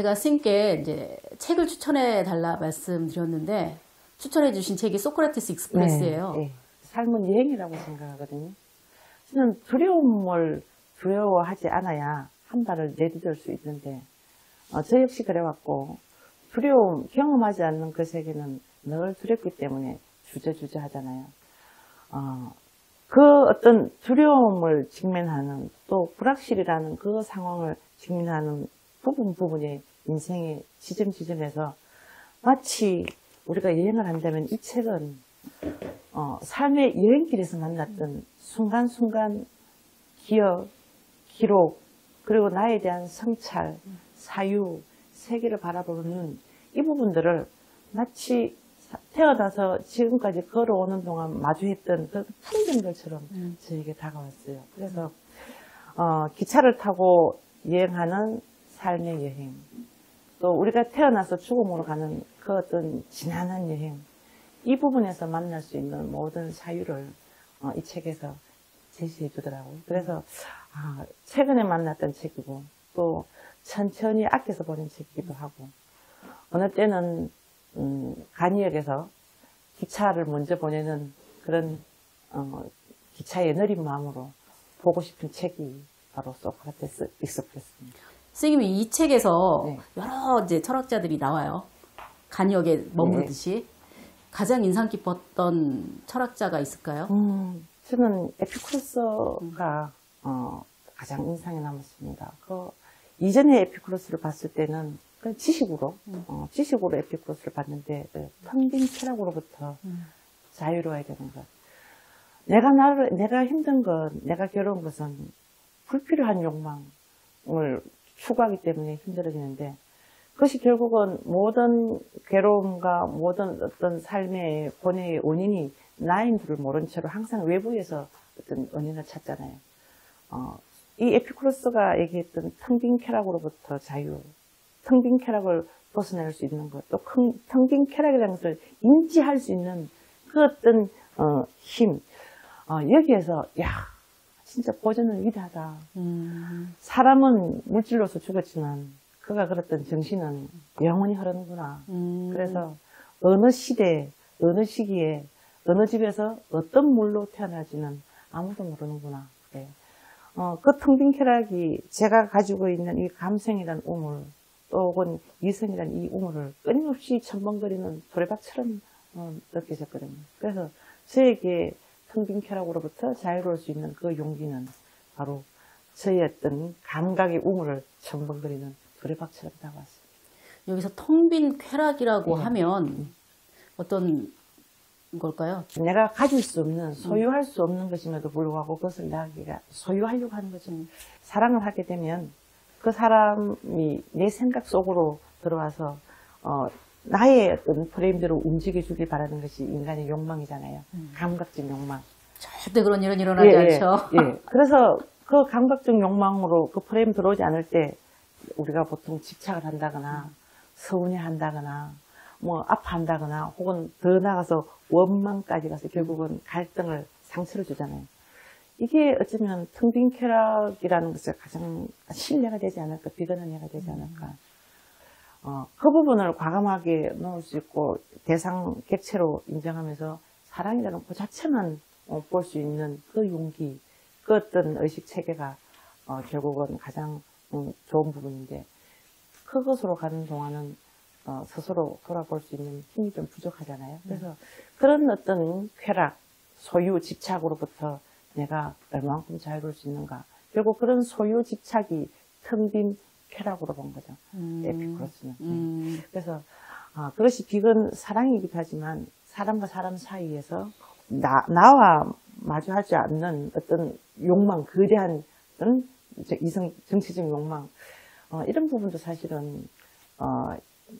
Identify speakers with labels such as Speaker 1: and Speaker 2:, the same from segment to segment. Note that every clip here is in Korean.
Speaker 1: 제가 스님께 이제 책을 추천해 달라 말씀드렸는데 추천해 주신 책이 소크라테스 익스프레스예요.
Speaker 2: 네. 삶은 여행이라고 생각하거든요. 저는 두려움을 두려워하지 않아야 한 발을 내디딜 수 있는데 저 역시 그래왔고 두려움, 경험하지 않는 그 세계는 늘 두렵기 때문에 주저주저 하잖아요. 그 어떤 두려움을 직면하는 또 불확실이라는 그 상황을 직면하는 부분의 인생의 지점에서 마치 우리가 여행을 한다면 이 책은 삶의 여행길에서 만났던 순간순간 기억, 기록, 그리고 나에 대한 성찰, 사유, 세계를 바라보는 눈, 이 부분들을 마치 태어나서 지금까지 걸어오는 동안 마주했던 그 풍경들처럼 저에게 다가왔어요. 그래서 기차를 타고 여행하는 삶의 여행, 또 우리가 태어나서 죽음으로 가는 그 어떤 지난한 여행, 이 부분에서 만날 수 있는 모든 사유를 이 책에서 제시해 주더라고요. 그래서 최근에 만났던 책이고 또 천천히 아껴서 보낸 책이기도 하고 어느 때는 간이역에서 기차를 먼저 보내는 그런 기차의 느린 마음으로 보고 싶은 책이 바로 소크라테스 익스프레스입니다.
Speaker 1: 선생님이 이 책에서
Speaker 2: 네.
Speaker 1: 여러 이제 철학자들이 나와요. 간역에 머무르듯이. 네. 가장 인상 깊었던 철학자가 있을까요?
Speaker 2: 저는 에피쿠로스가 가장 인상에 남았습니다. 그 이전에 에피쿠로스를 봤을 때는 그 지식으로 에피쿠로스를 봤는데 텅 빈 쾌락으로부터 자유로워야 되는 것. 내가 힘든 것, 내가 괴로운 것은 불필요한 욕망을 추구하기 때문에 힘들어지는데 그것이 결국은 모든 괴로움과 모든 어떤 삶의 고뇌의 원인이 나인 줄을 모른 채로 항상 외부에서 어떤 원인을 찾잖아요. 이 에피쿠로스가 얘기했던 텅 빈 쾌락으로부터 자유, 텅 빈 쾌락을 벗어낼 수 있는 것, 또 텅 빈 쾌락이라는 것을 인지할 수 있는 그 어떤 힘, 여기에서 진짜 고전은 위대하다. 사람은 물질로서 죽었지만 그가 그랬던 정신은 영원히 흐르는구나. 그래서 어느 시대, 어느 시기에, 어느 집에서 어떤 물로 태어날지는 아무도 모르는구나. 네. 그 텅 빈 쾌락이 제가 가지고 있는 이 감성이란 우물, 또 혹은 이성이란 이 우물을 끊임없이 첨벙거리는 도래박처럼 느껴졌거든요. 그래서 저에게 텅 빈 쾌락으로부터 자유로울 수 있는 그 용기는 바로 저의 어떤 감각의 우물을 첨벙거리는 도래박처럼 다가왔습니다.
Speaker 1: 여기서 텅 빈 쾌락이라고 하면 어떤 걸까요?
Speaker 2: 내가 가질 수 없는, 소유할 수 없는 것임에도 불구하고 그것을 내가 소유하려고 하는 거죠. 사랑을 하게 되면 그 사람이 내 생각 속으로 들어와서 나의 어떤 프레임대로 움직여주길 바라는 것이 인간의 욕망이잖아요. 감각적 욕망.
Speaker 1: 절대 그런 일은 일어나지 않죠.
Speaker 2: 그래서 그 감각적 욕망으로 그 프레임 들어오지 않을 때 우리가 보통 집착을 한다거나 서운해한다거나 뭐 아파한다거나 혹은 더 나가서 원망까지 가서 결국은 갈등을 상처를 주잖아요. 이게 어쩌면 텅 빈 쾌락이라는 것을 가장 신뢰가 되지 않을까, 비근한애가 되지 않을까. 그 부분을 과감하게 넣을 수 있고 대상 객체로 인정하면서 사랑이라는 그 자체만 볼 수 있는 그 용기, 그 어떤 의식 체계가 결국은 가장 좋은 부분인데 그것으로 가는 동안은 스스로 돌아볼 수 있는 힘이 좀 부족하잖아요. 그래서 그런 어떤 쾌락, 소유, 집착으로부터 내가 얼마만큼 자유로울 수 있는가. 결국 그런 소유, 집착이 텅 빈 쾌락으로 본 거죠. 에피쿠로스는. 그래서 그것이 비건 사랑이기도 하지만 사람과 사람 사이에서 나와 마주하지 않는 어떤 욕망, 거대한 이성 정치적 욕망, 이런 부분도 사실은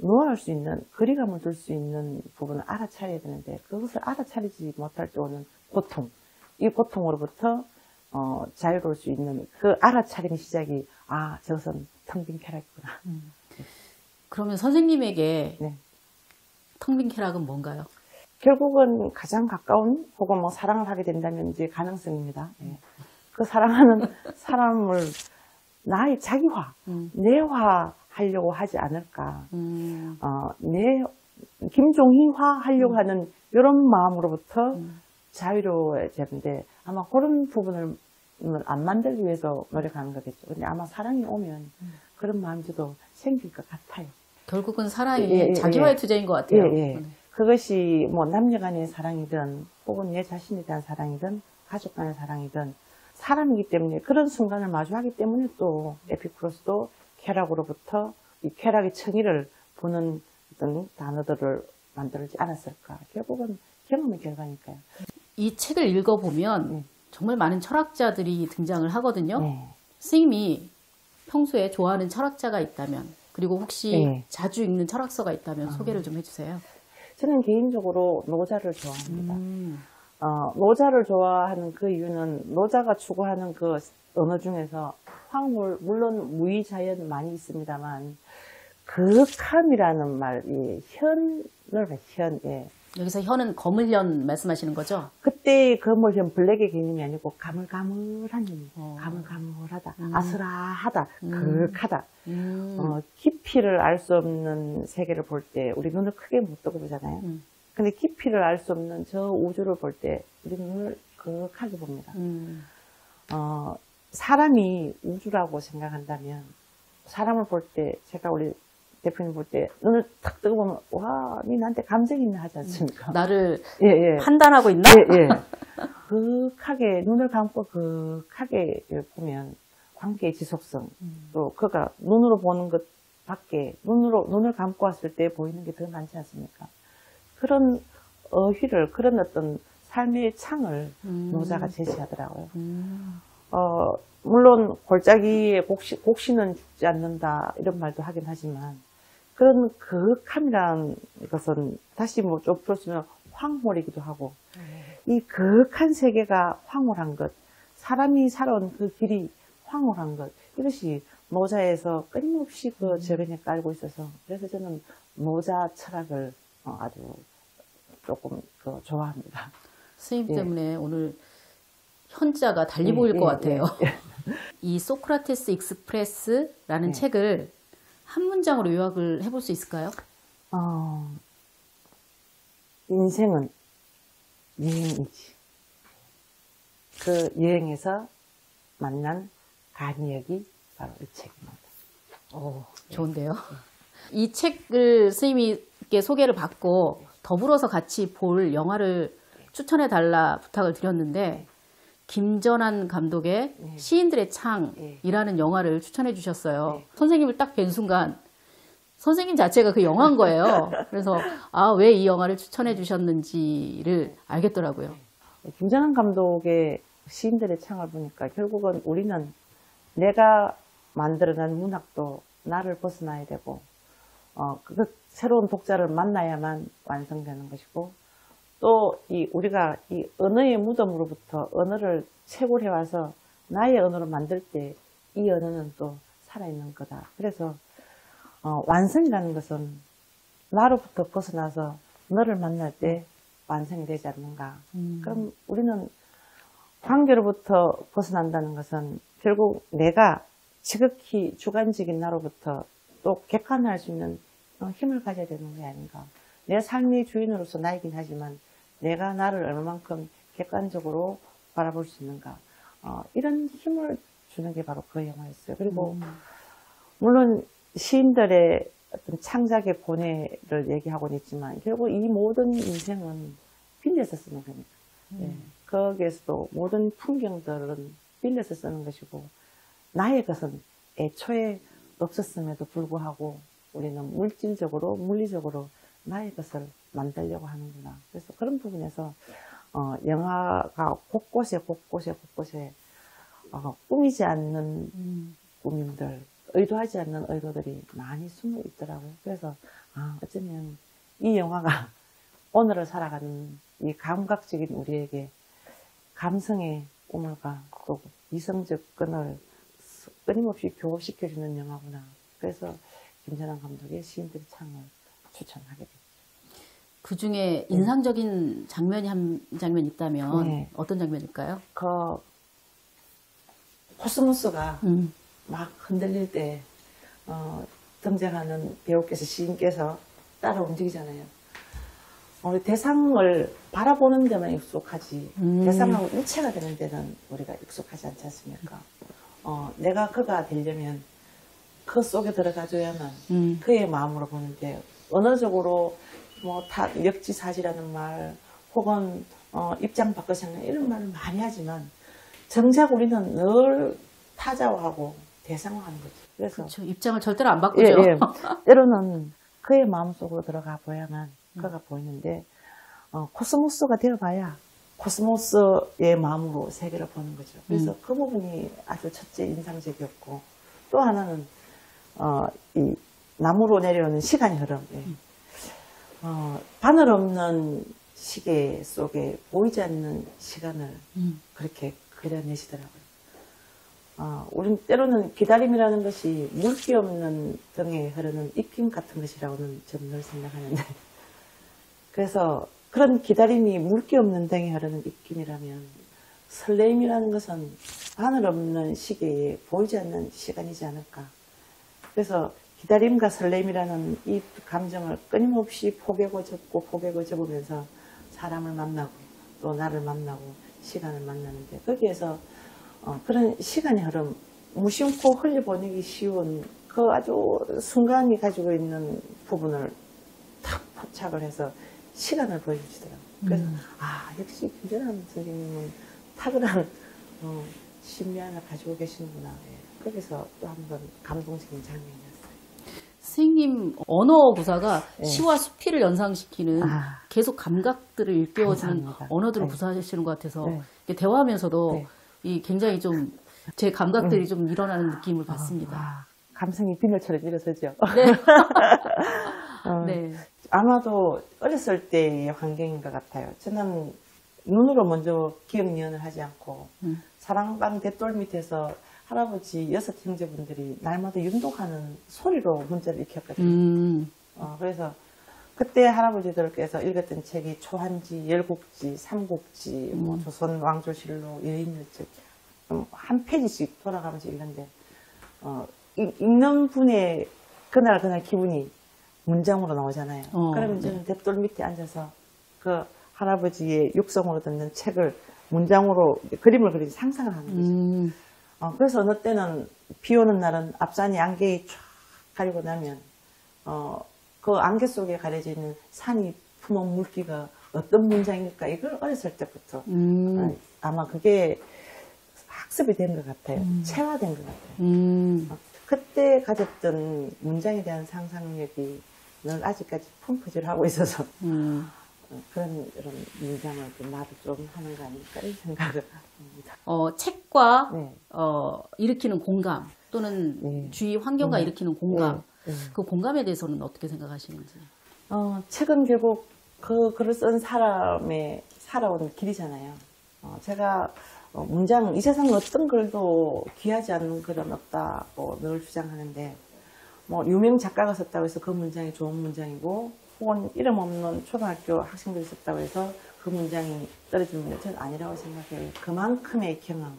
Speaker 2: 노할 수 있는, 거리감을 둘 수 있는 부분을 알아차려야 되는데 그것을 알아차리지 못할 때 오는 고통, 이 고통으로부터 자유로울 수 있는 그 알아차림 시작이 저것은 텅 빈 쾌락이구나.
Speaker 1: 그러면 선생님에게
Speaker 2: 네.
Speaker 1: 텅 빈 쾌락은 뭔가요?
Speaker 2: 결국은 가장 가까운 혹은 뭐 사랑을 하게 된다면 이제 가능성입니다. 그 사랑하는 사람을 나의 자기화, 내화할 하려고 하지 않을까. 내 김종희화 하려고 하는 이런 마음으로부터 자유로워지는데 아마 그런 부분을 안 만들기 위해서 노력하는 거겠죠. 근데 아마 사랑이 오면 그런 마음도 생길 것 같아요.
Speaker 1: 결국은 사랑이 자기와의 투쟁인 것 같아요.
Speaker 2: 그것이 뭐 남녀 간의 사랑이든 혹은 내 자신에 대한 사랑이든 가족 간의 사랑이든 사람이기 때문에 그런 순간을 마주하기 때문에 또 에피쿠로스도 쾌락으로부터 이 쾌락의 정의를 보는 어떤 단어들을 만들지 않았을까. 결국은 경험의 결과니까요.
Speaker 1: 이 책을 읽어보면 정말 많은 철학자들이 등장을 하거든요. 스님이 평소에 좋아하는 철학자가 있다면, 그리고 혹시 자주 읽는 철학서가 있다면 소개를 좀 해주세요.
Speaker 2: 저는 개인적으로 노자를 좋아합니다. 노자를 좋아하는 그 이유는 노자가 추구하는 그 언어 중에서 황홀, 물론 무의자연 많이 있습니다만 극함이라는 말이 현을 현,
Speaker 1: 여기서 현은 거물현 말씀하시는 거죠?
Speaker 2: 그때 거물현 블랙의 개념이 아니고 가물가물한 현, 가물가물하다, 아슬아하다, 극하다. 깊이를 알 수 없는 세계를 볼 때 우리 눈을 크게 못 뜨고 보잖아요. 근데 깊이를 알 수 없는 저 우주를 볼 때 우리 눈을 극하게 봅니다. 사람이 우주라고 생각한다면 사람을 볼 때 제가 우리 대표님 볼 때 눈을 탁 뜨고 보면 와, 니 나한테 감정이 있나 하지 않습니까?
Speaker 1: 나를 판단하고 있나?
Speaker 2: 극하게 눈을 감고 극하게 보면 관계의 지속성 또 그가 눈으로 보는 것 밖에 눈을 감고 왔을 때 보이는 게 더 많지 않습니까? 그런 어휘를 그런 어떤 삶의 창을 노자가 제시하더라고요. 물론 골짜기에 곡신은 죽지 않는다 이런 말도 하긴 하지만 그런 극함이라는 것은 다시 뭐 좀 풀었으면 황홀이기도 하고 이 극한 세계가 황홀한 것, 사람이 살아온 그 길이 황홀한 것, 이것이 노자에서 끊임없이 그 저변에 깔고 있어서 그래서 저는 노자 철학을 아주 조금 좋아합니다.
Speaker 1: 스님 때문에 오늘 현자가 달리 보일 것 같아요. 이 소크라테스 익스프레스라는 책을 한 문장으로 요약을 해볼 수 있을까요?
Speaker 2: 인생은 여행이지. 그 여행에서 만난 간이역이 바로 이 책입니다.
Speaker 1: 좋은데요. 이 책을 스님께 소개를 받고 더불어서 같이 볼 영화를 추천해달라 부탁을 드렸는데 김전한 감독의 시인들의 창이라는 영화를 추천해 주셨어요. 선생님을 딱 뵌 순간 선생님 자체가 그 영화인 거예요. 그래서 왜 이 영화를 추천해 주셨는지를 알겠더라고요.
Speaker 2: 김전한 감독의 시인들의 창을 보니까 결국은 우리는 내가 만들어낸 문학도 나를 벗어나야 되고 새로운 독자를 만나야만 완성되는 것이고 또 우리가 이 언어의 무덤으로부터 언어를 채굴해 와서 나의 언어로 만들 때 이 언어는 또 살아있는 거다. 그래서 완성이라는 것은 나로부터 벗어나서 너를 만날 때 완성이 되지 않는가. 그럼 우리는 관계로부터 벗어난다는 것은 결국 내가 지극히 주관적인 나로부터 또 객관화할 수 있는 힘을 가져야 되는 게 아닌가. 내 삶의 주인으로서 나이긴 하지만 내가 나를 얼마만큼 객관적으로 바라볼 수 있는가. 이런 힘을 주는 게 바로 그 영화였어요. 그리고 물론 시인들의 어떤 창작의 고뇌를 얘기하고는 있지만 결국 이 모든 인생은 빌려서 쓰는 거니까. 거기에서도 모든 풍경들은 빌려서 쓰는 것이고 나의 것은 애초에 없었음에도 불구하고 우리는 물질적으로 물리적으로 나의 것을 만들려고 하는구나. 그래서 그런 부분에서 영화가 곳곳에 꾸미지 않는 꾸밈들, 의도하지 않는 의도들이 많이 숨어 있더라고요. 그래서 어쩌면 이 영화가 오늘을 살아가는 이 감각적인 우리에게 감성의 우물과 또 이성적 끈을 끊임없이 교합시켜주는 영화구나. 그래서 김전한 감독의 시인들의 창을 추천하게 됐죠.
Speaker 1: 그 중에 인상적인 장면이 한 장면 있다면 어떤 장면일까요?
Speaker 2: 코스모스가 막 흔들릴 때 등장하는 배우께서 시인께서 따라 움직이잖아요. 우리 대상을 바라보는 데만 익숙하지 대상하고 일체가 되는 데는 우리가 익숙하지 않지 않습니까? 내가 그가 되려면 그 속에 들어가줘야만 그의 마음으로 보는데 언어적으로 뭐 역지사지라는 말 혹은 입장 바꿔 생각 이런 말을 많이 하지만 정작 우리는 늘 타자화하고 대상화하는 거죠. 그래서
Speaker 1: 그렇죠. 입장을 절대로 안 바꾸죠.
Speaker 2: 예. 때로는 그의 마음속으로 들어가 보야만 그가 보이는데 코스모스가 되어봐야 코스모스의 마음으로 세계를 보는 거죠. 그래서 그 부분이 아주 첫째 인상적이었고 또 하나는 이 나무로 내려오는 시간의 흐름. 바늘 없는 시계 속에 보이지 않는 시간을 그렇게 그려내시더라고요. 우린 때로는 기다림이라는 것이 물기 없는 등에 흐르는 입김 같은 것이라고는 저는 늘 생각하는데 그래서 그런 기다림이 물기 없는 등에 흐르는 입김이라면 설레임이라는 것은 바늘 없는 시계에 보이지 않는 시간이지 않을까. 그래서 기다림과 설렘이라는 이 감정을 끊임없이 포개고 접으면서 사람을 만나고 또 나를 만나고 시간을 만나는데 거기에서 그런 시간의 흐름, 무심코 흘려보내기 쉬운 그 아주 순간이 가지고 있는 부분을 탁 포착을 해서 시간을 보여주시더라고요. 그래서 역시 김전남 선생님은 탁월한 신비함을 가지고 계시는구나. 예. 거기서 또 한 번 감동적인 장면이었어요.
Speaker 1: 선생님 언어 구사가
Speaker 2: 네.
Speaker 1: 시와 수필을 연상시키는 계속 감각들을 일깨워주는
Speaker 2: 감사합니다.
Speaker 1: 언어들을
Speaker 2: 네.
Speaker 1: 구사하시는 것 같아서
Speaker 2: 네.
Speaker 1: 이게 대화하면서도
Speaker 2: 네.
Speaker 1: 이 굉장히 좀 제 감각들이 좀 일어나는 느낌을 받습니다.
Speaker 2: 감성이 비늘처럼 일어서죠.
Speaker 1: 네. 네.
Speaker 2: 아마도 어렸을 때의 환경인 것 같아요. 저는 눈으로 먼저 기억연을 하지 않고 사랑방 대돌 밑에서 할아버지 6 형제분들이 날마다 윤독하는 소리로 문자를 익혔거든요. 그래서 그때 할아버지들께서 읽었던 책이 초한지, 열국지, 삼국지, 뭐 조선 왕조실록, 여인일책 한 페이지씩 돌아가면서 읽는데 읽는 분의 그날 기분이 문장으로 나오잖아요. 그러면 저는 대돌 밑에 앉아서 그 할아버지의 육성으로 듣는 책을 문장으로 그림을 그리고 상상을 하는 거죠. 그래서 어느 때는 비 오는 날은 앞산이 안개에 쫙 가리고 나면 그 안개 속에 가려져 있는 산이 품은 물기가 어떤 문장일까 이걸 어렸을 때부터 아마 그게 학습이 된 것 같아요. 체화된 것 같아요. 그때 가졌던 문장에 대한 상상력이 늘 아직까지 펌프질하고 있어서 그런 이런 문장을 나도 좀 하는 거 아닐까 이런 생각을 합니다.
Speaker 1: 책과
Speaker 2: 네.
Speaker 1: 일으키는 공감 또는
Speaker 2: 네.
Speaker 1: 주위 환경과 일으키는 공감
Speaker 2: 네.
Speaker 1: 그 공감에 대해서는 어떻게 생각하시는지?
Speaker 2: 책은 결국 그 글을 쓴 사람의 살아온 길이잖아요. 제가 문장, 이 세상 어떤 글도 귀하지 않은 글은 없다고 늘 주장하는데, 뭐, 유명 작가가 썼다고 해서 그 문장이 좋은 문장이고, 혹은 이름 없는 초등학교 학생들이 썼다고 해서 그 문장이 떨어지는 문장은 저는 아니라고 생각해요. 그만큼의 경험,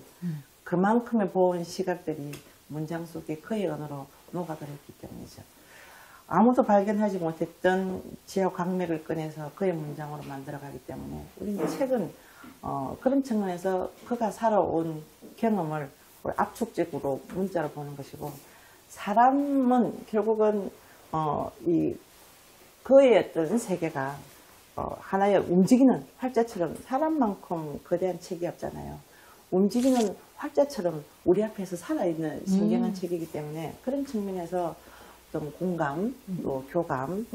Speaker 2: 그만큼의 본 시각들이 문장 속에 그의 언어로 녹아들었기 때문이죠. 아무도 발견하지 못했던 지역 강맥을 꺼내서 그의 문장으로 만들어가기 때문에 우리는 책은 그런 측면에서 그가 살아온 경험을 압축적으로 문자로 보는 것이고 사람은 결국은 이 그의 어떤 세계가 하나의 움직이는 활자처럼 사람만큼 거대한 책이 없잖아요. 움직이는 활자처럼 우리 앞에서 살아있는 신경한 책이기 때문에 그런 측면에서 어떤 공감, 또 교감,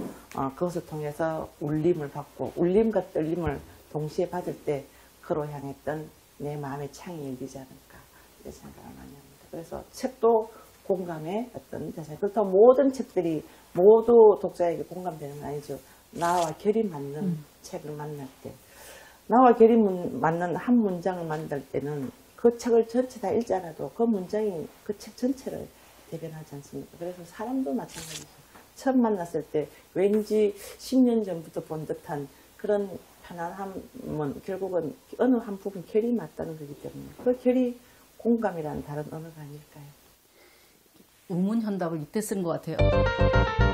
Speaker 2: 그것을 통해서 울림을 받고 울림과 떨림을 동시에 받을 때 그로 향했던 내 마음의 창이 열리지 않을까 이런 생각을 많이 합니다. 그래서 책도 공감의 어떤 대상. 그렇다고 모든 책들이 모두 독자에게 공감되는 건 아니죠. 나와 결이 맞는 책을 만날 때 나와 결이 맞는 한 문장을 만들 때는 그 책을 전체 다 읽지 않아도 그 문장이 그 책 전체를 대변하지 않습니까? 그래서 사람도 마찬가지죠. 처음 만났을 때 왠지 10년 전부터 본 듯한 그런 편안함은 결국은 어느 한 부분 결이 맞다는 거기 때문에 그 결이 공감이라는 다른 언어가 아닐까요?
Speaker 1: 우문현답을 이때 쓰는 것 같아요.